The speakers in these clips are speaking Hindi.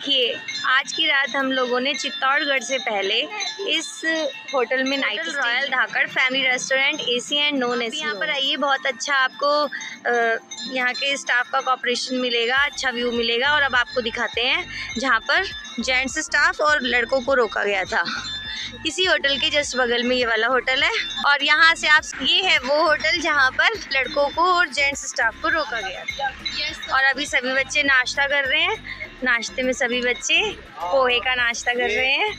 देखिए, आज की रात हम लोगों ने चित्तौड़गढ़ से पहले इस होटल में night royal Dhakad family restaurant AC and non AC. यहाँ पर आइए, बहुत अच्छा आपको यहाँ के स्टाफ का कोऑपरेशन मिलेगा, अच्छा व्यू मिलेगा। और अब आपको दिखाते हैं जहाँ पर जेंट्स स्टाफ और लड़कों को रोका गया था। इसी होटल के जस्ट बगल में ये वाला होटल है और यहाँ से आप, ये है वो होटल जहाँ पर लड़कों को और जेंट्स स्टाफ को रोका गया था। और अभी सभी बच्चे नाश्ता कर रहे हैं। नाश्ते में सभी बच्चे पोहे का नाश्ता कर रहे हैं।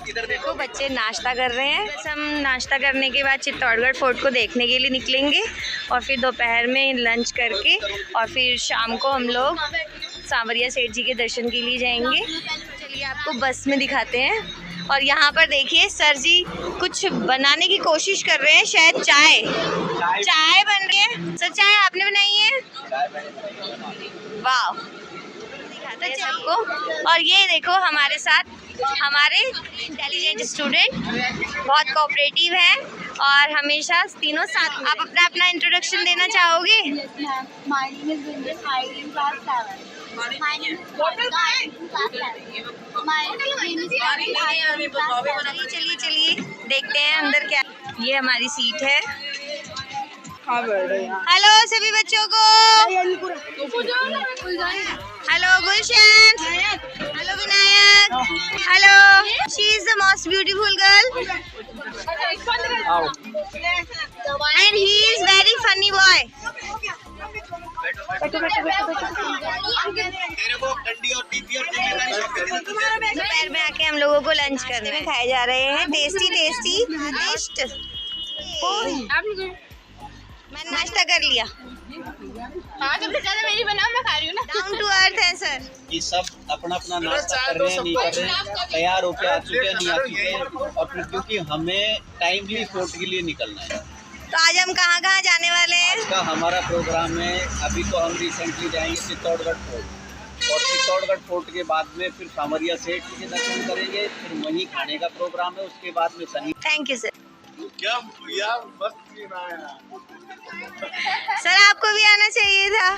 इधर देखो, बच्चे नाश्ता कर रहे हैं। बस हम नाश्ता करने के बाद चित्तौड़गढ़ फोर्ट को देखने के लिए निकलेंगे और फिर दोपहर में लंच करके और फिर शाम को हम लोग सांवरिया सेठ जी के दर्शन के लिए जाएंगे। चलिए आपको बस में दिखाते हैं। और यहाँ पर देखिए, सर जी कुछ बनाने की कोशिश कर रहे हैं, शायद चाय बन रही है। सर, चाय आपने बनाई है? वाह, दिखाते हैं सबको। और ये देखो हमारे साथ हमारे इंटेलिजेंट स्टूडेंट बहुत कोऑपरेटिव हैं और हमेशा तीनों साथ। आप अपना इंट्रोडक्शन देना चाहोगे? चलिए देखते हैं अंदर क्या। ये हमारी सीट है। हेलो सभी बच्चों को। Hello Gulshan. Hello Vinayak. Hello, she is the most beautiful girl and he is very funny boy. दोपहर में आके हम लोगों को लंच करने में खाए जा रहे हैं टेस्टी मैंने नाश्ता कर लिया। सबसे ज्यादा मेरी बनाओ, मैं खा रही हूँ ना। डाउन टू अर्थ है सर। ये सब अपना नाश्ता कर रहे हैं, नहीं कर रहे हैं, तैयार होके आ चुके हैं, नहीं आ चुके हैं। और फिर क्योंकि हमें टाइमली फोर्ट के लिए निकलना है, तो आज हम कहाँ जाने वाले हैं? आज का हमारा प्रोग्राम है, अभी तो हम रिसेंटली जाएंगे चित्तौड़गढ़ फोर्ट और चित्तौड़गढ़ फोर्ट के बाद में फिर सांवरिया सेठ के दर्शन करेंगे। फिर वहीं खाने का प्रोग्राम है, उसके बाद में शनि। Thank you sir. क्या यार, मस्त सर, आपको भी आना चाहिए था।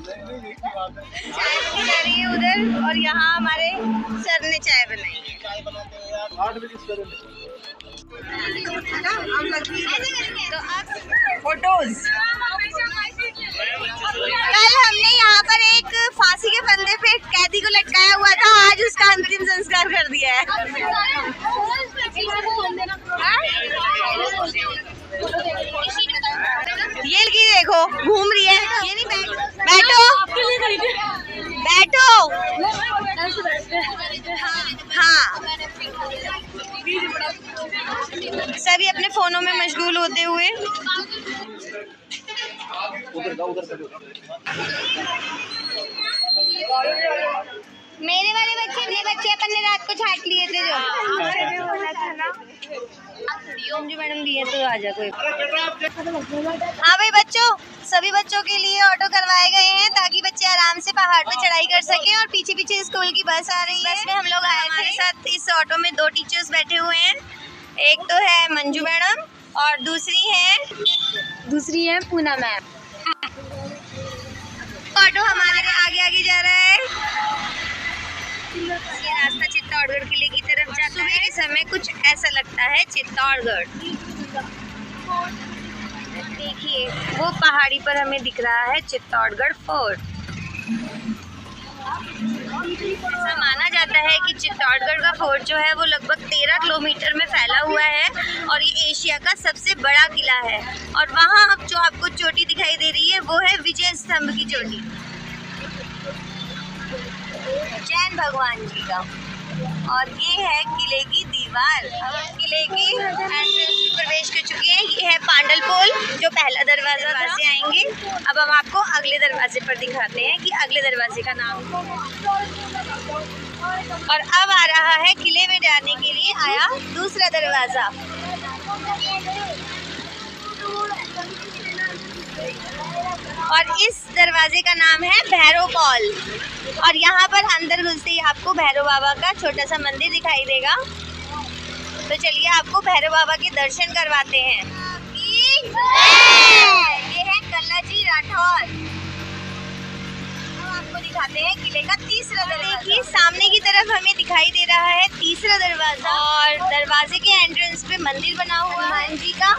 चाय बनी जा रही है उधर और यहाँ हमारे सर ने चाय बनाई है। तो अब फोटोज। कल हमने यहाँ पर एक फांसी के फंदे पे कैदी को लटकाया हुआ था, आज उसका अंतिम संस्कार कर दिया है। ये लड़की देखो घूम रही है। ये नहीं बैठो हाँ, सभी अपने फोनों में मशगूल होते हुए। मेरे वाले बच्चे अपन ने रात को छाट लिए थे जो हमारे भी होना था ना। जो मैडम दिए तो आ जा कोई। हाँ भाई बच्चों, सभी बच्चों के लिए ऑटो करवाए गए हैं ताकि बच्चे आराम से पहाड़ पे चढ़ाई कर सकें। और पीछे पीछे स्कूल की बस आ रही है। बस में हम लोग आए थे। हमारे साथ इस ऑटो में 2 टीचर्स बैठे हुए हैं। एक तो है मंजू मैडम और दूसरी है पूना मैम। ऑटो हमारे आगे जा रहा है। ये रास्ता चित्तौड़गढ़ किले की तरफ जाता है। सुबह के समय कुछ ऐसा लगता है चित्तौड़गढ़। देखिए वो पहाड़ी पर हमें दिख रहा है चित्तौड़गढ़ फोर्ट। ऐसा माना जाता है कि चित्तौड़गढ़ का फोर्ट जो है वो लगभग 13 किलोमीटर में फैला हुआ है और ये एशिया का सबसे बड़ा किला है। और वहाँ अब जो आपको चोटी दिखाई दे रही है वो है विजय स्तंभ की चोटी, जैन भगवान जी का। और ये है किले की दीवार। अब हम किले की एंट्रेंस में प्रवेश कर चुके हैं। ये है पांडल पोल, जो पहला दरवाजा से आएंगे। अब हम आपको अगले दरवाजे पर दिखाते हैं कि अगले दरवाजे का नाम। और अब आ रहा है किले में जाने के लिए आया दूसरा दरवाजा। और इस दरवाजे का नाम है भैरव पॉल। और यहाँ पर अंदर घुसते ही आपको भैरव बाबा का छोटा सा मंदिर दिखाई देगा। तो चलिए आपको भैरव बाबा के दर्शन करवाते हैं। ये है कल्ला जी राठौर। अब आपको दिखाते हैं किले का तीसरा दरवाजा। देखिए सामने की तरफ हमें दिखाई दे रहा है तीसरा दरवाजा और दरवाजे के एंट्रेंस पे मंदिर बना हुआ है हनुमान जी का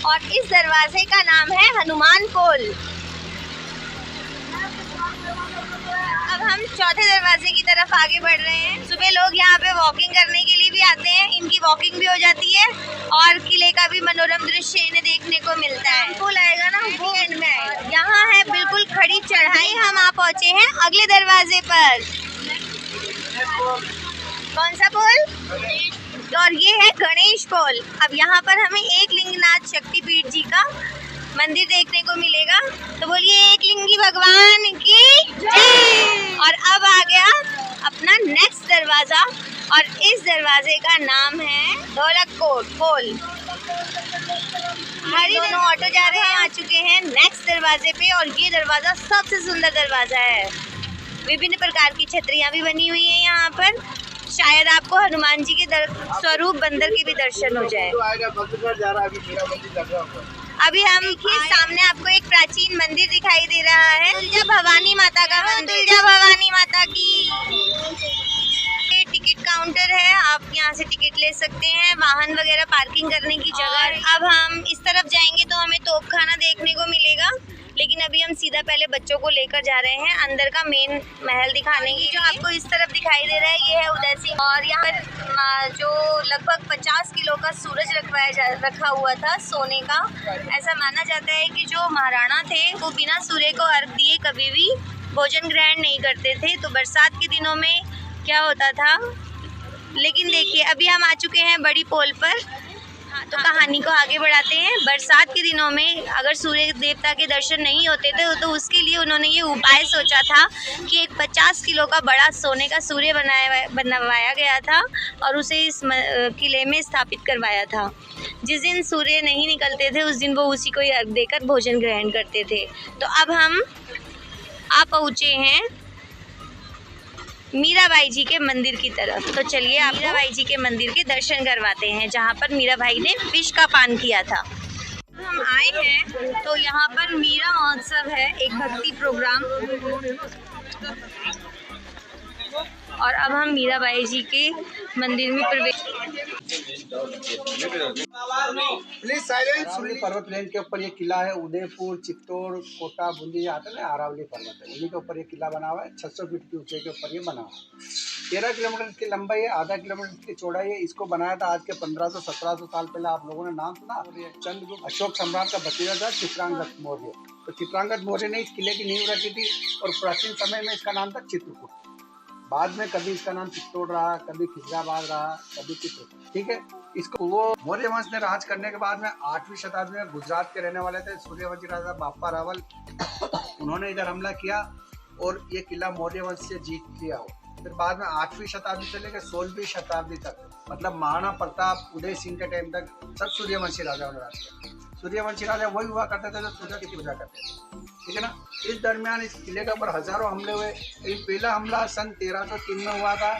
और इस दरवाजे का नाम है हनुमान पोल। अब हम चौथे दरवाजे की तरफ आगे बढ़ रहे हैं। सुबह लोग यहाँ पे वॉकिंग करने के लिए भी आते हैं, इनकी वॉकिंग भी हो जाती है और किले का भी मनोरम दृश्य इन्हें देखने को मिलता है। पुल आएगा ना वो एंड में आएगा। यहाँ है बिल्कुल खड़ी चढ़ाई, हम आ पहुँचे हैं अगले दरवाजे पर। कौन सा पुल? और ये है गणेश पोल। अब यहाँ पर हमें एक लिंगनाथ शक्तिपीठ जी का मंदिर देखने को मिलेगा, तो बोलिए एक लिंगी भगवान की जय। और अब आ गया अपना नेक्स्ट दरवाजा और इस दरवाजे का नाम है ढोलक कोट पोल। हमारी दोनों ऑटो जा रहे हैं, आ चुके हैं नेक्स्ट दरवाजे पे और ये दरवाजा सबसे सुंदर दरवाजा है। विभिन्न प्रकार की छतरियाँ भी बनी हुई है यहाँ पर, शायद आपको हनुमान जी के स्वरूप बंदर के भी दर्शन हो जाए। अभी हम देखिए सामने आपको एक प्राचीन मंदिर दिखाई दे रहा है, तुलजा भवानी माता का मंदिर। तुलजा भवानी माता की टिकट काउंटर है, आप यहाँ से टिकट ले सकते हैं, वाहन वगैरह पार्किंग करने की जगह। अब हम इस तरफ जाएंगे तो हमें तोपखाना देखने को मिलेगा, लेकिन अभी हम सीधा पहले बच्चों को लेकर जा रहे हैं अंदर का मेन महल दिखाने की। जो आपको इस तरफ दिखाई दे रहा है ये है उदय सिंह और यहाँ पर जो लगभग 50 किलो का सूरज रखा हुआ था सोने का। ऐसा माना जाता है कि जो महाराणा थे वो बिना सूर्य को अर्घ दिए कभी भी भोजन ग्रहण नहीं करते थे, तो बरसात के दिनों में क्या होता था। लेकिन देखिए अभी हम आ चुके हैं बड़ी पोल पर, तो कहानी को आगे बढ़ाते हैं। बरसात के दिनों में अगर सूर्य देवता के दर्शन नहीं होते थे तो उसके लिए उन्होंने ये उपाय सोचा था कि एक 50 किलो का बड़ा सोने का सूर्य बनवाया गया था और उसे इस किले में स्थापित करवाया था। जिस दिन सूर्य नहीं निकलते थे उस दिन वो उसी को ही अर्घ देकर भोजन ग्रहण करते थे। तो अब हम आ पहुँचे हैं मीराबाई जी के मंदिर की तरफ, तो चलिए आप मीराबाई जी के मंदिर के दर्शन करवाते हैं जहाँ पर मीराबाई ने विष का पान किया था। हम आए हैं तो यहाँ पर मीरा महोत्सव है, एक भक्ति प्रोग्राम, और अब हम मीराबाई जी के मंदिर में प्रवेश। Please silence. पर्वत रेंज के ऊपर ये किला है, उदयपुर, चित्तौड़, कोटा, बूंदी आते हैं ना, अरावली पर्वत है, उन्हीं के ऊपर ये किला बना हुआ है। 600 फीट की ऊंचाई के ऊपर ये बना हुआ है। 13 किलोमीटर की लंबाई है, आधा किलोमीटर की चौड़ाई है। इसको बनाया था आज के 1500-1700 साल पहले। आप लोगों ने नाम सुना, चंद्रगुप्त अशोक सम्राट का भतीजा था चित्रांगद मौर्य। तो चित्रांगद मौर्य ने इस किले की नींव रखी थी और प्राचीन समय में इसका नाम था चित्रकूट। बाद में कभी इसका नाम चित्तौड़ रहा, कभी खिजराबाद रहा, कभी चित्रकूट। ठीक है, इसको वो मौर्य वंश ने राज करने के बाद में 8वीं शताब्दी में गुजरात के रहने वाले थे सूर्यवंशी राजा बापा रावल, उन्होंने इधर हमला किया और ये किला मौर्य वंश से जीत लिया हो। फिर बाद में 8वीं शताब्दी से लेकर 16वीं शताब्दी तक, मतलब महाराणा प्रताप, उदय सिंह के टाइम तक सब सूर्यवंशी राजाओं ने राज किया। सूर्यवंशी राजा वही हुआ करते थे जो सूर्य की पूजा करते थे, ठीक है ना। इस दरमियान इस किले के ऊपर हजारों हमले हुए। पहला हमला सन 1303 में हुआ था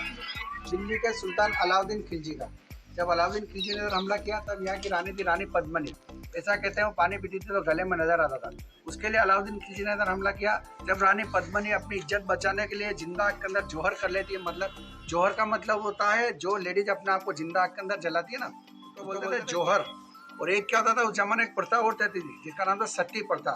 दिल्ली के सुल्तान अलाउद्दीन खिलजी का। जब अलाउद्दीन खिलजी ने हमला किया तब यहाँ की रानी थी रानी पद्मनी। ऐसा कहते हैं वो पानी पीती थी तो गले में नजर आता था, उसके लिए अलाउद्दीन खिलजी ने इधर हमला किया। जब रानी पद्मनी अपनी इज्जत बचाने के लिए जिंदा आग के अंदर जौहर कर लेती है, मतलब जौहर का मतलब होता है जो लेडीज अपने आप को जिंदा आग के अंदर जलाती है ना, तो बोलते थे जौहर। और एक क्या होता था उस जमाने एक प्रथा और रहती थी जिसका नाम था सती प्रथा,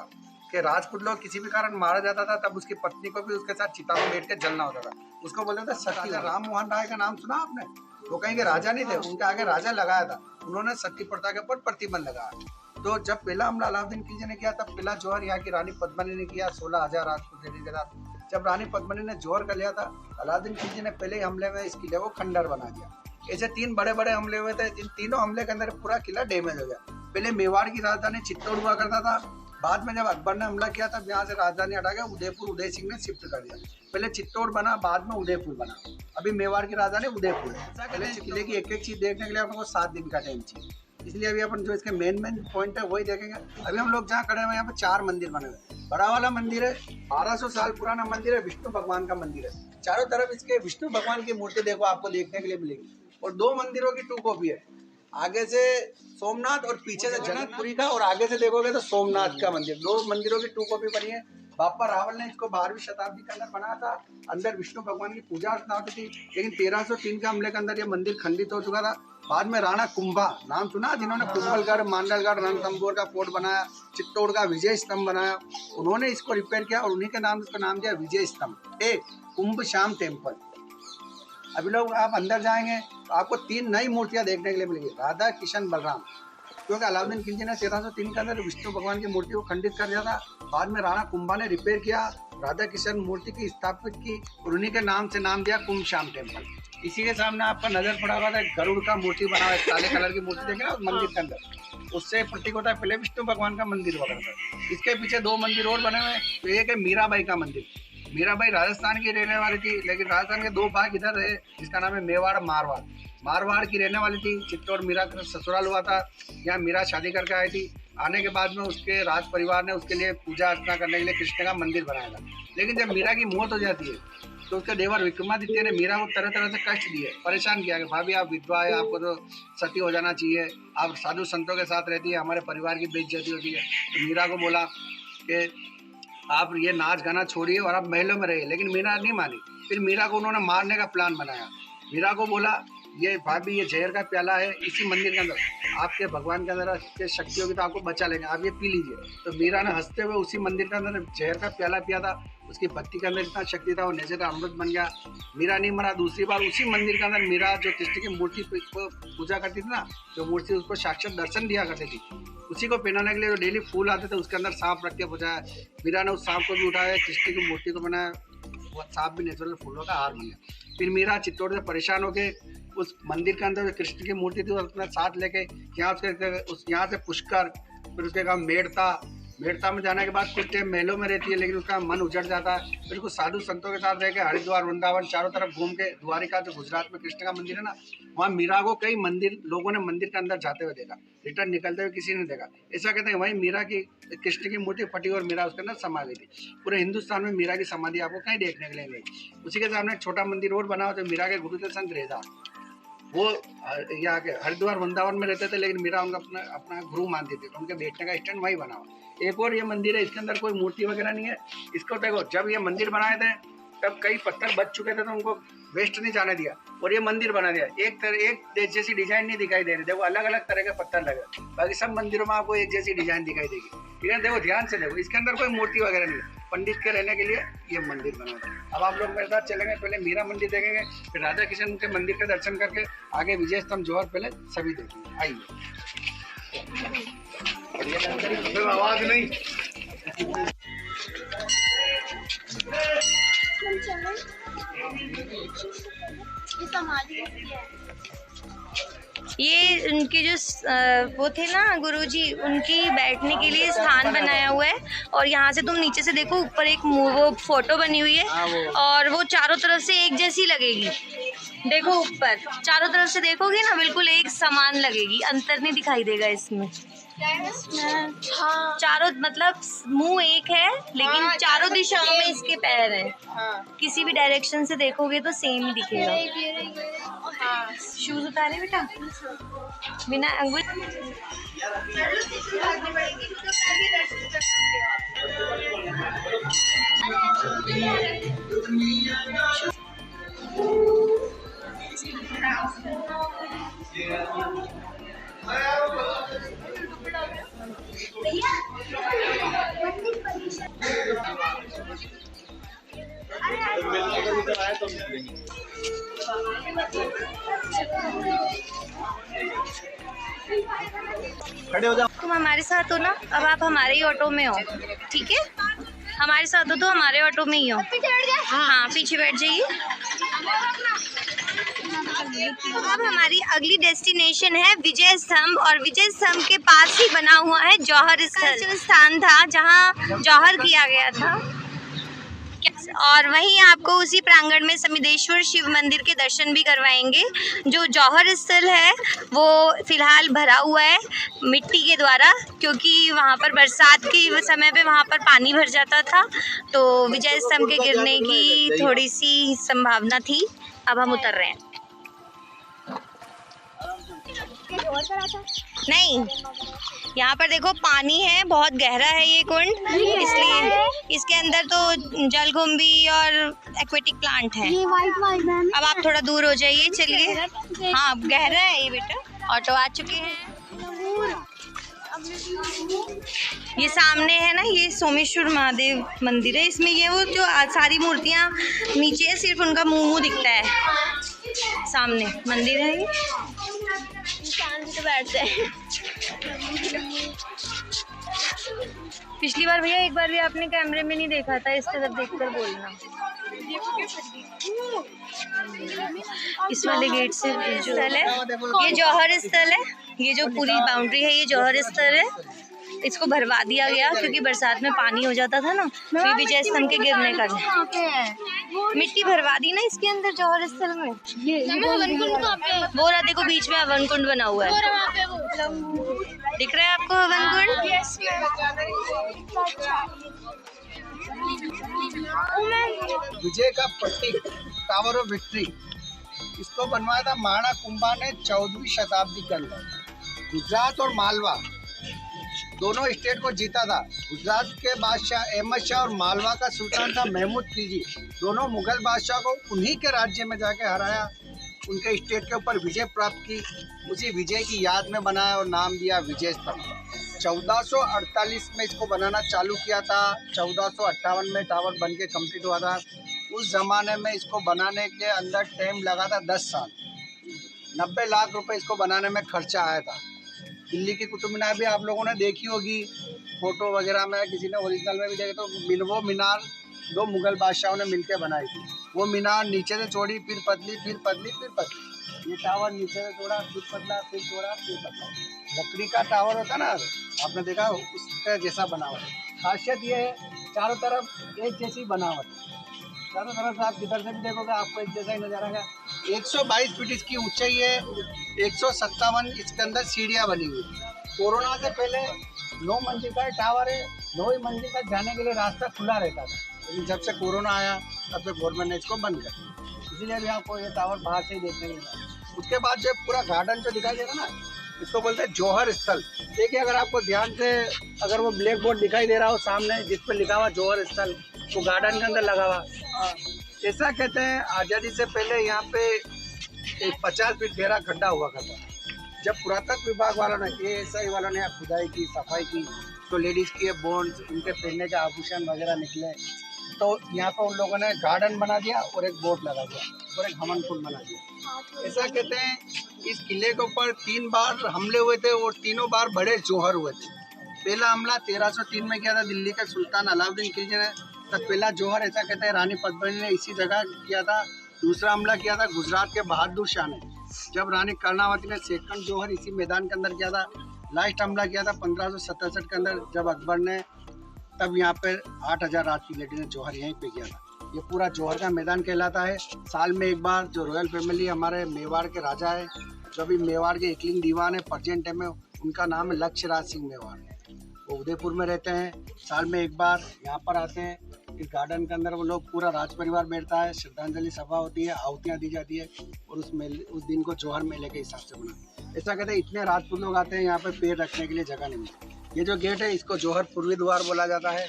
कि राजपूत लोग किसी भी कारण मारा जाता था तब उसकी पत्नी को भी उसके साथ चिता में बैठ के जलना होता था, उसको बोलते थे सती। राम मोहन राय का नाम सुना आपने? वो कहीं के राजा नहीं थे, उनके आगे राजा लगाया था, उन्होंने सती प्रथा के ऊपर प्रतिबंध लगाया। तो जब पहला हमला अलाउद्दीन खिलजी ने किया तब पहला जौहर यहाँ की रानी पद्मनी ने किया 16,000 राजपूत लेडीज के साथ। जब रानी पद्मनी ने जौहर कर लिया था, अलाउद्दीन खिलजी ने पहले हमले में इस किले को खंडर बना दिया। ऐसे 3 बड़े बड़े हमले हुए थे, इन तीनों हमले के अंदर पूरा किला डैमेज हो गया। पहले मेवाड़ की राजधानी चित्तौड़ हुआ करता था, बाद में जब अकबर ने हमला किया तब यहाँ से राजधानी हटा के उदयपुर उदय सिंह ने शिफ्ट कर दिया। पहले चित्तौड़ बना, बाद में उदयपुर बना। अभी मेवाड़ की राजधानी उदयपुर है। पहले किले की एक एक चीज देखने के लिए आपको 7 दिन का टाइम चाहिए, इसलिए अभी अपन जो इसके मेन पॉइंट है वही देखेंगे। अभी हम लोग जहाँ खड़े हुए हैं यहाँ पे 4 मंदिर बने हुए। बड़ा वाला मंदिर है, 1200 साल पुराना मंदिर है, विष्णु भगवान का मंदिर है। चारों तरफ इसके विष्णु भगवान की मूर्ति देखो आपको देखने के लिए मिलेगी। और 2 मंदिरों की 2 कॉपी है, आगे से सोमनाथ और पीछे से जनकपुरी का, और आगे से देखोगे तो सोमनाथ का मंदिर। 2 मंदिरों की 2 कॉपी बनी है बापा रावल ने इसको 12वीं शताब्दी के अंदर बनाया था। अंदर विष्णु भगवान की पूजा अर्चना होती थी, लेकिन 1303 के हमले के अंदर ये मंदिर खंडित हो चुका था। बाद में राणा कुंभा, नाम सुना, जिन्होंने कुंभलगढ़, मांडलगढ़, रणथंभौर का फोर्ट बनाया, चित्तौड़ का विजय स्तंभ बनाया, उन्होंने इसको रिपेयर किया और उन्हीं के नाम इसका नाम दिया विजय स्तंभ, एक कुंभ श्याम टेम्पल। अभी लोग आप अंदर जाएंगे तो आपको 3 नई मूर्तियां देखने के लिए मिलेगी, राधा, कृष्ण, बलराम। क्योंकि अलाउद्दीन खिलजी ने 1303 के अंदर विष्णु भगवान की मूर्ति को खंडित कर दिया था। बाद में राणा कुंभा ने रिपेयर किया, राधा कृष्ण मूर्ति की स्थापित की और उन्हीं के नाम से नाम दिया कुंभ श्याम टेम्पल। इसी के सामने आपका नजर पड़ा हुआ था गरुड़ का मूर्ति बना हुआ है, काले कलर की मूर्ति देखे ना उस मंदिर के अंदर, उससे प्रतीक होता है पहले विष्णु भगवान का मंदिर वगैरह था। इसके पीछे 2 मंदिर और बने हुए हैं, तो एक है मीराबाई का मंदिर। मीराबाई राजस्थान की रहने वाली थी, लेकिन राजस्थान के 2 भाग इधर रहे, जिसका नाम है मेवाड़, मारवाड़। मारवाड़ की रहने वाली थी, चित्तौड़ मीरा का ससुराल हुआ था, यहाँ मीरा शादी करके आई थी। आने के बाद में उसके राज परिवार ने उसके लिए पूजा अर्चना करने के लिए कृष्ण का मंदिर बनाया था। लेकिन जब मीरा की मौत हो जाती है तो उसके देवर विक्रमादित्य ने मीरा को तरह तरह से कष्ट दिए, परेशान किया कि भाभी आप विधवा है, आपको तो सती हो जाना चाहिए, आप साधु संतों के साथ रहती है, हमारे परिवार की बेइज्जती होती है। तो मीरा को बोला कि आप ये नाच गाना छोड़िए और आप महलों में रहिए, लेकिन मीरा नहीं मानी। फिर मीरा को उन्होंने मारने का प्लान बनाया। मीरा को बोला ये भाभी ये जहर का प्याला है, इसी मंदिर के अंदर आपके भगवान के अंदर शक्ति होगी तो आपको बचा लेंगे, आप ये पी लीजिए। तो मीरा ने हंसते हुए उसी मंदिर के अंदर जहर का प्याला पिया था। उसकी भक्ति के अंदर इतना शक्ति था, वो नेचर का अमृत बन गया। मीरा नहीं मरा। दूसरी बार उसी मंदिर के अंदर मीरा जो कृष्ण की मूर्ति को पूजा करती थी ना, जो मूर्ति उसको साक्षात दर्शन दिया करती थी, उसी को पहनाने के लिए जो डेली फूल आते थे उसके अंदर सांप रख के पूछा। मीरा ने उस सांप को भी उठाया, कृष्ण की मूर्ति को बनाया, वो सांप भी नेचुरल फूलों का हार बन गया। फिर मीरा चित्तौड़ से परेशान होकर उस मंदिर के अंदर कृष्ण की मूर्ति थी अपना साथ लेके यहाँ से पुष्कर, फिर उसके बाद मेड़ता में जाने के बाद कुछ टाइम महलों में रहती है, लेकिन उसका मन उजड़ जाता है। फिर कुछ साधु संतों के साथ रह के हरिद्वार, वृंदावन चारों तरफ घूम के, द्वारिका जो गुजरात में कृष्ण का मंदिर है ना, वहाँ मीरा को कई लोगों ने मंदिर के अंदर जाते हुए देखा, रिटर्न निकलते हुए किसी ने देखा। ऐसा कहते हैं वहीं मीरा की कृष्ण की मूर्ति फटी और मीरा उसके अंदर समा गई थी। पूरे हिंदुस्तान में मीरा की समाधि आपको कहीं देखने के लिए नहीं। उसी के सामने एक छोटा मंदिर और बना हुआ जो मीरा के गुरु थे संत रेजा, वो यहाँ के हरिद्वार वृंदावन में रहते थे, लेकिन मीरा उनका अपना गुरु मानती थी, तो उनके बैठने का स्टैंड वही बना हुआ। एक और ये मंदिर है, इसके अंदर कोई मूर्ति वगैरह नहीं है। इसको देखो, जब ये मंदिर बनाए थे तब कई पत्थर बच चुके थे, तो उनको वेस्ट नहीं जाने दिया और ये मंदिर बना दिया। एक जैसी डिजाइन नहीं दिखाई दे रही, देखो अलग अलग तरह के पत्थर लगे, बाकी सब मंदिरों में आपको एक जैसी डिजाइन दिखाई देगी। ठीक है, देखो ध्यान से देखो, इसके अंदर कोई मूर्ति वगैरह नहीं है, पंडित के रहने के लिए ये मंदिर बना था। अब आप लोग मेरे साथ चलेंगे, पहले मीरा मंदिर देखेंगे, फिर राधा कृष्ण के मंदिर के दर्शन करके आगे विजय स्तंभ जौहर पहले सभी देखेंगे। आइए। आवाज नहीं। ये उनके जो वो थे ना गुरुजी, उनकी बैठने के लिए स्थान बनाया हुआ है। और यहाँ से तुम नीचे से देखो, ऊपर एक वो फोटो बनी हुई है और वो चारों तरफ से एक जैसी लगेगी। देखो ऊपर चारों तरफ से देखोगे ना, बिल्कुल एक समान लगेगी, अंतर नहीं दिखाई देगा इसमें। हाँ, चारों मतलब मुंह एक है, लेकिन चारों दिशाओं में इसके पैर हैं। किसी भी डायरेक्शन से देखोगे तो सेम ही दिखेगा। शूज उतारे बेटा, बिना अंगुल। खड़े हो जाओ। तुम हमारे साथ हो ना, अब आप हमारे ही ऑटो में हो, ठीक है? हमारे साथ हो तो हमारे ऑटो में ही हो। हाँ, पीछे बैठ जाइए। अब हमारी अगली डेस्टिनेशन है विजय स्तंभ, और विजय स्तंभ के पास ही बना हुआ है जौहर स्थान था, जहाँ जौहर किया गया था। और वहीं आपको उसी प्रांगण में समिदेश्वर शिव मंदिर के दर्शन भी करवाएंगे। जो जौहर स्थल है वो फिलहाल भरा हुआ है मिट्टी के द्वारा, क्योंकि वहाँ पर बरसात के समय पे वहाँ पर पानी भर जाता था, तो विजय स्तंभ के गिरने की थोड़ी सी संभावना थी। अब हम उतर रहे हैं। नहीं, यहाँ पर देखो पानी है, बहुत गहरा है ये कुंड, इसलिए इसके अंदर तो जलकुंभी और एक्वेटिक प्लांट है। अब आप थोड़ा दूर हो जाइए, चलिए। हाँ गहरा है ये बेटा। ऑटो आ चुके हैं। ये सामने है ना, ये सोमेश्वर महादेव मंदिर है। इसमें ये वो जो सारी मूर्तियाँ नीचे है, सिर्फ उनका मुंह दिखता है। सामने मंदिर है ये। तो बैठते हैं। पिछली बार भैया एक बार भी आपने कैमरे में नहीं देखा था, इस तरफ देखकर बोलना। इस वाले गेट से जो स्थल है ये जौहर स्थल है। ये जो पूरी बाउंड्री है ये जौहर स्थल है। इसको भरवा दिया गया क्योंकि बरसात में पानी हो जाता था ना, फिर विजय स्तंभ के गिरने का मिट्टी भरवा दी ना इसके अंदर जौहर स्थल में। वो रहा देखो बीच में हवन कुंड बना हुआ है, दिख रहा है आपको हवन कुंड? विजय का प्रतीक टावर ऑफ विक्ट्री, इसको बनवाया था महाराणा कुंभा ने 14वीं शताब्दी के अंदर। गुजरात और मालवा दोनों स्टेट को जीता था। गुजरात के बादशाह अहमद शाह और मालवा का सुल्तान था महमूद खिलजी। दोनों मुगल बादशाह को उन्हीं के राज्य में जाके हराया, उनके स्टेट के ऊपर विजय प्राप्त की। उसी विजय की याद में बनाया और नाम दिया विजय स्तंभ। 1448 में इसको बनाना चालू किया था। 1458 में टावर बन के कम्प्लीट हुआ था। उस जमाने में इसको बनाने के अंदर टाइम लगा था 10 साल। 90 लाख रुपए इसको बनाने में खर्चा आया था। दिल्ली की कुतुब मीनार भी आप लोगों ने देखी होगी, फोटो वगैरह में, किसी ने ओरिजिनल में भी देखे। तो वो मीनार 2 मुगल बादशाहों ने मिलकर बनाई थी। वो मीनार नीचे से चौड़ी, फिर पतली, फिर पतली, फिर पतली। ये टावर नीचे से चौड़ा, फिर पतला, फिर चौड़ा, फिर पतला। लकड़ी का टावर होता ना, आपने देखा, उसका जैसा बनावट है। खासियत ये है चारों तरफ एक जैसी बनावट, चारों तरफ आप किधर से भी देखोगे आपको एक जैसा ही नजारा है। 122 फीट इसकी ऊंचाई है, 157 इसके अंदर सीढ़ियाँ बनी हुई। कोरोना से पहले 9 मंजिल का टावर है, 9 ही मंजिल तक जाने के लिए रास्ता खुला रहता था, लेकिन जब से कोरोना आया तब से गवर्नमेंट ने इसको बंद कर दिया। इसीलिए भी आपको ये टावर बाहर से ही देखने मिला। उसके बाद जो पूरा गार्डन जो दिखाई दे रहा ना, इसको बोलते हैं जौहर स्थल। देखिए अगर आपको ध्यान से, अगर वो ब्लैक बोर्ड दिखाई दे रहा हो सामने जिस पर लिखा हुआ जौहर स्थल, वो गार्डन के अंदर लगा हुआ। ऐसा कहते हैं आज़ादी से पहले यहाँ पे एक 50 फीट गहरा गड्ढा हुआ करता। जब पुरातत्व विभाग वालों ने, ASI वालों ने खुदाई की, सफाई की, तो लेडीज़ के बोन्स, इनके पहनने के आभूषण वगैरह निकले, तो यहाँ पर उन लोगों ने गार्डन बना दिया और एक बोट लगा दिया और एक हवन कुंड बना दिया। ऐसा कहते हैं इस किले के ऊपर 3 बार हमले हुए थे और तीनों बार बड़े जौहर हुए थे। पहला हमला 1303 में किया था दिल्ली के सुल्तान अलाउद्दीन खिलजी ने। तब पहला जौहर, ऐसा कहते हैं, रानी पद्मिनी ने इसी जगह किया था। दूसरा हमला किया था गुजरात के बहादुर शाह ने, जब रानी कर्णावती ने सेकंड जौहर इसी मैदान के अंदर किया था। लास्ट हमला किया था 1567 के अंदर, जब अकबर ने, तब यहाँ पे 8000 रात की लेडी ने जौहर यहीं पे किया था। ये पूरा जौहर का मैदान कहलाता है। साल में एक बार जो रॉयल फैमिली, हमारे मेवाड़ के राजा है, जो अभी मेवाड़ के एकलिंग दीवान है प्रेजेंट टाइम में, उनका नाम है लक्ष्य राज सिंह मेवाड़। वो उदयपुर में रहते हैं। साल में एक बार यहाँ पर आते हैं। इस गार्डन के अंदर वो लोग, पूरा राज परिवार बैठता है, श्रद्धांजलि सभा होती है, आहुतियाँ दी जाती है, और उस दिन को जौहर मेले के हिसाब से बना। ऐसा कहते हैं इतने राजपूत लोग आते हैं यहाँ पे, पैर रखने के लिए जगह नहीं मिलती। ये जो गेट है इसको जौहर पूर्वी द्वार बोला जाता है।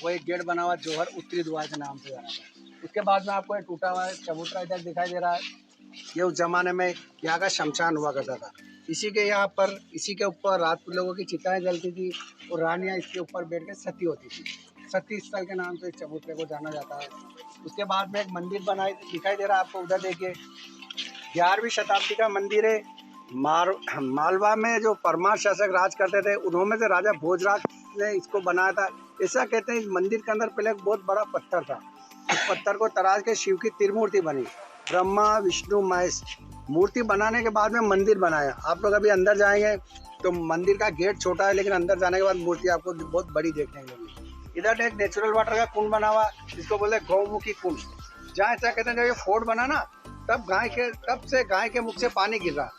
वो एक गेट बना हुआ जौहर उत्तरी द्वार के नाम से जाना जाता है। उसके बाद में आपको एक टूटा हुआ चबूतरा इधर दिखाई दे रहा है। ये उस जमाने में यहाँ का शमशान हुआ करता था। इसी के यहाँ पर, इसी के ऊपर राजपूत लोगों की चिताएं जलती थी और रानियाँ इसके ऊपर बैठ के सती होती थी। सती स्थल के नाम से इस चबूतरे को जाना जाता है। उसके बाद में एक मंदिर बनाई दिखाई दे रहा है आपको, उधर देखिए, 11वीं शताब्दी का मंदिर है। मालवा में जो परमार शासक राज करते थे, उन्होंने से राजा भोजराज ने इसको बनाया था। ऐसा कहते हैं इस मंदिर के अंदर पहले एक बहुत बड़ा पत्थर था। उस पत्थर को तराश के शिव की त्रिमूर्ति बनी, ब्रह्मा विष्णु महेश। मूर्ति बनाने के बाद में मंदिर बनाया। आप लोग अभी अंदर जाएंगे तो मंदिर का गेट छोटा है, लेकिन अंदर जाने के बाद मूर्ति आपको बहुत बड़ी देखने को मिलेगी। इधर एक नेचुरल वाटर का कुंड बना हुआ, जिसको बोलते हैं गौमुखी कुंड। जहाँ ऐसा कहते हैं जब ये फोर्ट बना ना, तब से गाय के मुख से पानी गिर रहा।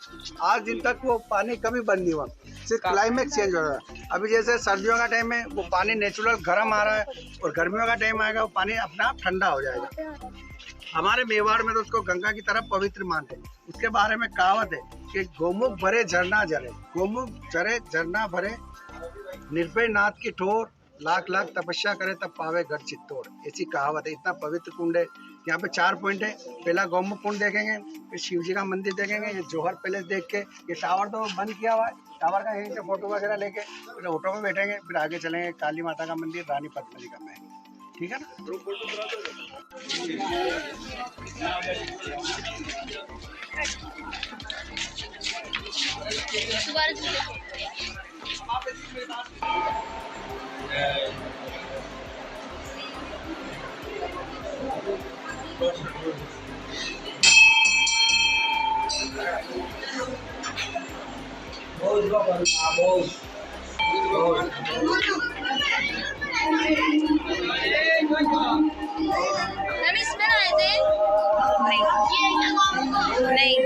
आज दिन तक वो पानी कभी बंद नहीं हुआ, सिर्फ क्लाइमेट चेंज हो रहा है। अभी जैसे सर्दियों का टाइम है वो पानी नेचुरल गर्म आ रहा है, और गर्मियों का टाइम आएगा वो पानी अपने आप ठंडा हो जाएगा। हमारे मेवाड़ में तो उसको गंगा की तरफ पवित्र मानते हैं। उसके बारे में कहावत है कि गोमुख भरे झरना झरे, गोमुख झरे झरना भरे, निर्भय नाथ की ठोर, लाख लाख तपस्या करे तब पावे गढ़ चित्तौड़, ऐसी कहावत है। इतना पवित्र कुंड है। यहाँ पे 4 पॉइंट है। पहला गौमुख कुंड देखेंगे, फिर शिव जी का मंदिर देखेंगे, ये जौहर पैलेस देख के, ये टावर तो बंद किया हुआ है, टावर का यहीं से फोटो वगैरह लेके फिर ऑटो में बैठेंगे, फिर आगे चलेंगे काली माता का मंदिर, रानी पद्मिनी का महल। ठीक है ना। मैम इसमें आए थे? नहीं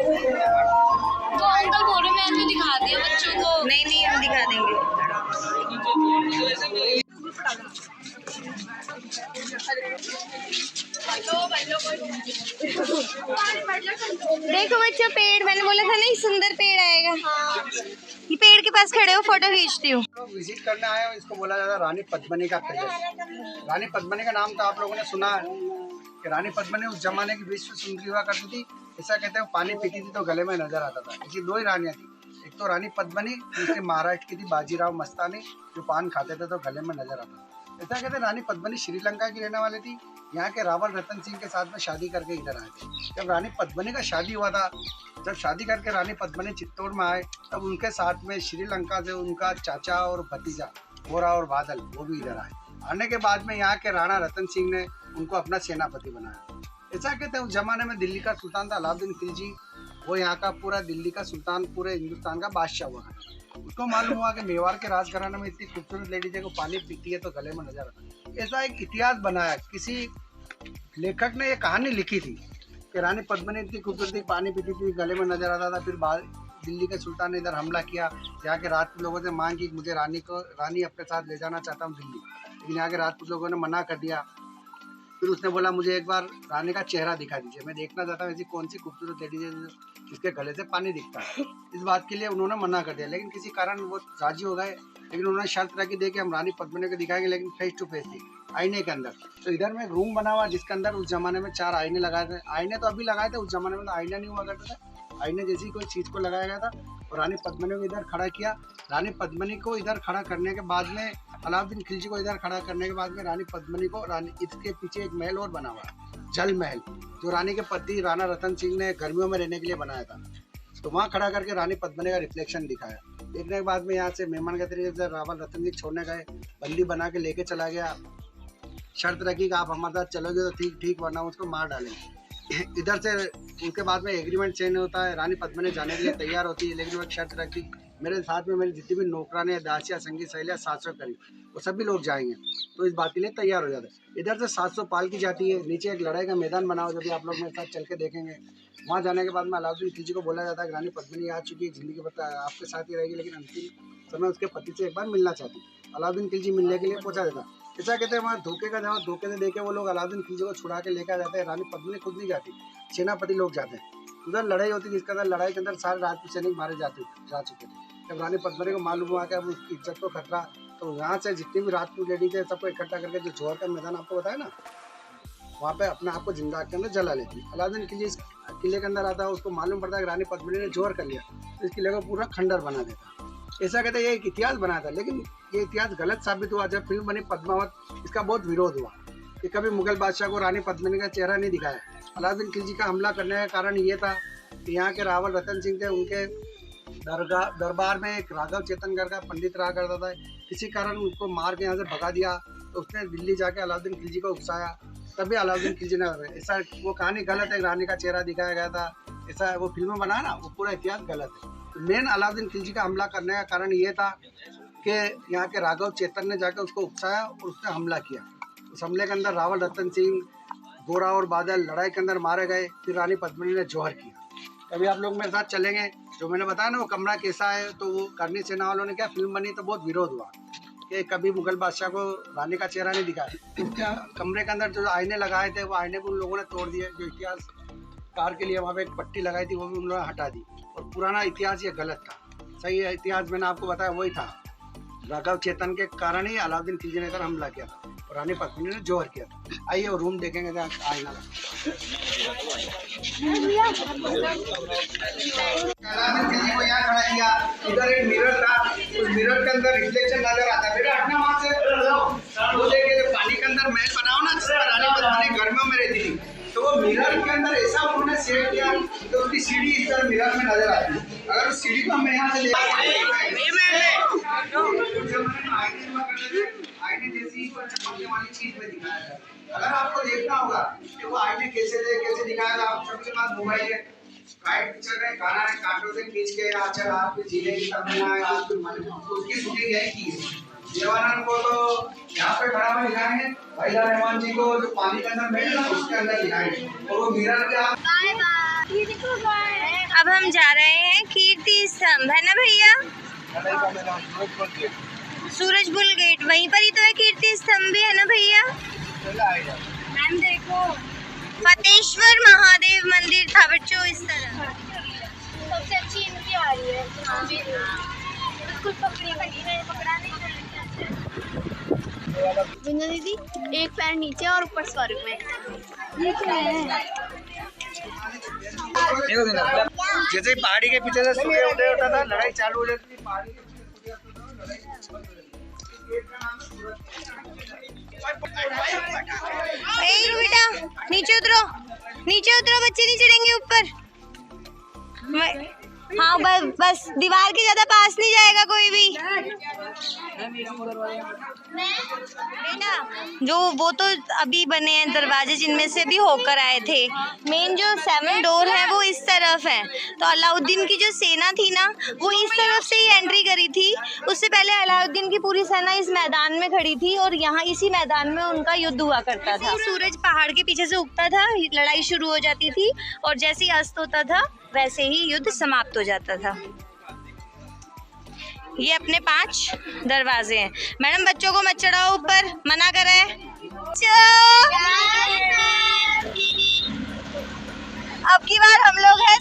तो अंकल बोल रहे मैं तो दिखा दिया बच्चों को। नहीं हम दिखा देंगे। देखो बच्चा, पेड़ मैंने बोला था नहीं, सुंदर पेड़ आएगा। ये पेड़ के पास खड़े हो, फोटो खींचती हूँ। तो विजिट करने आए हो, इसको बोला जाता है रानी पद्मिनी का पैलेस। रानी पद्मिनी का नाम तो आप लोगों ने सुना है कि रानी पद्मिनी उस जमाने की विश्व सुंदरी हुआ करती थी। ऐसा कहते हैं पानी पीती थी तो गले में नजर आता था। ऐसी 2 ही रानियाँ थी, एक तो रानी पद्मिनी, दूसरी महाराष्ट्र की थी बाजीराव मस्तानी, जो पान खाते थे तो गले में नजर आता था। ऐसा कहते हैं रानी पद्मिनी श्रीलंका की रहने वाली थी। यहाँ के रावल रतन सिंह के साथ में शादी करके इधर आए थे। जब रानी पद्मिनी का शादी हुआ था, जब शादी करके रानी पद्मिनी चित्तौड़ में आए, तब उनके साथ में श्रीलंका से उनका चाचा और भतीजा गोरा और बादल वो भी इधर आए। आने के बाद में यहाँ के राणा रतन सिंह ने उनको अपना सेनापति बनाया। ऐसा कहते हैं उस जमाने में दिल्ली का सुल्तान था अलाउद्दीन खिलजी, वो यहाँ का पूरा दिल्ली का सुल्तान, पूरे हिंदुस्तान का बादशाह हुआ। उसको मालूम हुआ कि मेवाड़ के राजघराने में इतनी खूबसूरत लेडी को पानी पीती है तो गले में नजर आता है। ऐसा एक इतिहास बनाया, किसी लेखक ने ये कहानी लिखी थी कि रानी पद्मिनी इतनी खूबसूरती पानी पीती थी, गले में नजर आता था। फिर दिल्ली के सुल्तान ने इधर हमला किया, यहाँ के राजपूत लोगों से मांग की मुझे रानी अपने साथ ले जाना चाहता हूँ दिल्ली, लेकिन यहाँ के राजपूत लोगों ने मना कर दिया। फिर उसने बोला मुझे एक बार रानी का चेहरा दिखा दीजिए, मैं देखना चाहता हूँ ऐसी कौन सी खूबसूरत लेडी है जिसके गले से पानी दिखता है। इस बात के लिए उन्होंने मना कर दिया, लेकिन किसी कारण वो राजी हो गए। लेकिन उन्होंने शर्त रखी दे कि हम रानी पद्मिनी को दिखाएंगे, लेकिन फेस टू फेस थी, आईने के अंदर। तो इधर में एक रूम बना हुआ जिसके अंदर उस जमाने में 4 आईने लगाए थे। आईने तो अभी लगाए थे, उस जमाने में तो आईना नहीं हुआ करता था। आईने जैसी कोई चीज़ को लगाया गया था और रानी पद्मिनी को इधर खड़ा किया। रानी पद्मिनी को इधर खड़ा करने के बाद में, अलाउद्दीन खिलजी को इधर खड़ा करने के बाद में, रानी पद्मिनी को इसके पीछे एक महल और बना हुआ है, जल महल, जो रानी के पति राणा रतन सिंह ने गर्मियों में रहने के लिए बनाया था। तो वहाँ खड़ा करके रानी पद्मिनी का रिफ्लेक्शन दिखाया। देखने के बाद में यहाँ से मेहमान के तरीके से रावल रतन सिंह छोड़ने गए, बंदी बना के लेके चला गया। शर्त रखी कि आप हमारे साथ चलोगे तो ठीक, वरना उसको मार डालेंगे। इधर से उनके बाद में एग्रीमेंट चेंज होता है, रानी पद्मिनी जाने के लिए तैयार होती है, लेकिन वो एक शर्त रखी, मेरे साथ में मेरी जितनी भी नौकरानी, दासियाँ, संगी सहेलियाँ 700 करीब, वो सभी लोग जाएंगे। तो इस बात के लिए तैयार हो जाते हैं। इधर से 700 पाल की जाती है, नीचे एक लड़ाई का मैदान बना हो, जो भी आप लोग मेरे साथ चल के देखेंगे। वहाँ जाने के बाद में अलाउद्दीन खिलजी को बोला जाता है कि रानी पद्मिनी आ चुकी है, जिंदगी भर आपके साथ ही रहेगी, लेकिन अंतिम समय उसके पति से एक बार मिलना चाहती। अलाउद्दीन खिलजी मिलने के लिए पहुँचा देता। ऐसा कहते हैं वहाँ धोखे का जवाब धोखे से देके वो लोग अलाउद्दीन खिलजी को छुड़ा के लेकर जाते हैं। रानी पद्मिनी खुद नहीं जाती, सेनापति लोग जाते हैं। उधर लड़ाई होती है, जिसके अंदर लड़ाई के अंदर सारे राजपूत सैनिक मारे जा चुके थे। जब रानी पद्मिनी को मालूम हुआ कि अब उसकी इज्जत को खतरा, तो यहाँ से जितनी भी राजपूत लेडी थे सबको इकट्ठा करके, जो जौहर का मैदान आपको बताया ना, वहाँ पे अपने आप को जिंदा के अंदर जला लेती। अलाउद्दीन खिलजी इस किले के अंदर आता है, उसको मालूम पड़ता है कि रानी पद्मिनी ने जौहर कर लिया, तो इस किले को पूरा खंडर बना देता। ऐसा कहते हैं ये एक इतिहास बनाया था, लेकिन ये इतिहास गलत साबित हुआ। जब फिल्म बनी पद्मावत, इसका बहुत विरोध हुआ कि कभी मुगल बादशाह को रानी पद्मिनी का चेहरा नहीं दिखाया। अलाउद्दीन खिलजी का हमला करने का कारण ये था कि यहाँ के रावल रतन सिंह थे, उनके दरबार में एक राघव चेतनगढ़ का पंडित रहा करता था। किसी कारण उसको मार के यहाँ से भगा दिया, तो उसने दिल्ली जाके अलाउद्दीन खिलजी को उकसाया, तभी अलाउद्दीन खिलजी ने, ऐसा वो कहानी गलत है, रानी का चेहरा दिखाया गया था, ऐसा वो फिल्म बना ना, वो पूरा इतिहास गलत है। मेन अलाउद्दीन खिलजी का हमला करने का कारण ये था कि यहाँ के राघव चेतन ने जाकर उसको उकसाया और उसने हमला किया। उस हमले के अंदर रावल रतन सिंह, गोरा और बादल लड़ाई के अंदर मारे गए। फिर रानी पद्मिनी ने जौहर किया। अभी आप लोग मेरे साथ चलेंगे, जो मैंने बताया ना वो कमरा कैसा है, तो वो करनी सेना वालों ने क्या फिल्म बनी तो बहुत विरोध हुआ कि कभी मुगल बादशाह को रानी का चेहरा नहीं दिखाया। उसके कमरे के अंदर जो आईने लगाए थे वो आईने भी उन लोगों ने तोड़ दिए। जो इतिहासकार के लिए वहाँ पे एक पट्टी लगाई थी वो भी उन लोगों ने हटा दी, और पुराना इतिहास ये गलत था। सही इतिहास मैंने आपको बताया वही था। राघव चेतन के कारण ही अलाउद्दीन खिलजी ने कर हमला किया था और रानी पद्मिनी ने जोहर किया था। आइए वो रूम देखेंगे आईना। को यहाँ खड़ा किया, इधर एक मिरर था, उस मिरर के अंदर रिफ्लेक्शन नजर आता है। बेटा हटना वहाँ से। वो देखिए पानी के अंदर महल बनाओ ना, जिसमें रानी पद्मिनी गर्मियों में रहती थी, तो वो मिरर के अंदर ऐसा उन्होंने सेट किया तो उसकी सीढ़ी इस तरह मिरर में नजर आती है। अगर उस सीढ़ी को हम यहाँ से आईने जैसी वाली चीज में दिखाया था। अगर आपको देखना होगा कि वो आईने कैसे दिखाया था। आप सबके पास मोबाइल है, गाइड पिक्चर में गाना है, कांटों से खींच के अच्छा रात में जीने की तमन्ना है, उसकी शूटिंग यही की है। देवानंद को तो यहाँ पे खड़ा हुआ दिखाएंगे, भाईजान रहमान जी को जो पानी के अंदर बैठे ना उसके अंदर दिखाएंगे, और वो मिरर पे आप। अब हम जा रहे हैं कीर्ति स्तंभ, है ना भैया? सूरजपुर गेट वहीं पर ही तो है, कीर्ति स्तंभ भी है ना भैया? मैम देखो फतेश्वर महादेव मंदिर था बच्चों, इस तरह सबसे अच्छी इनकी आ रही है। बिल्कुल पकड़ी पकड़ा नहीं। बिंदु दीदी एक पैर नीचे और ऊपर स्वर्ग में। ये क्या है? जैसे पहाड़ी के पीछे से सूर्य उदय होता था, लड़ाई चालू हो जाती थी। पहाड़ी के पीछे बेटा नीचे उतरो बच्चे नहीं चढ़ेंगे ऊपर। हाँ बस दीवार के ज्यादा पास नहीं जाएगा कोई भी। बेटा जो वो तो अभी बने हैं दरवाजे जिनमें से भी होकर आए थे, मेन जो 7 डोर है वो इस तरफ है। तो अलाउद्दीन की जो सेना थी ना वो इस तरफ से ही एंट्री करी थी। उससे पहले अलाउद्दीन की पूरी सेना इस मैदान में खड़ी थी और यहाँ इसी मैदान में उनका युद्ध हुआ करता था। सूरज पहाड़ के पीछे से उगता था, लड़ाई शुरू हो जाती थी और जैसे ही अस्त होता था वैसे ही युद्ध समाप्त हो जाता था। ये अपने 5 दरवाजे हैं। मैडम बच्चों को मत चढ़ाओ ऊपर, मना करें। अब की बार हम लोग हैं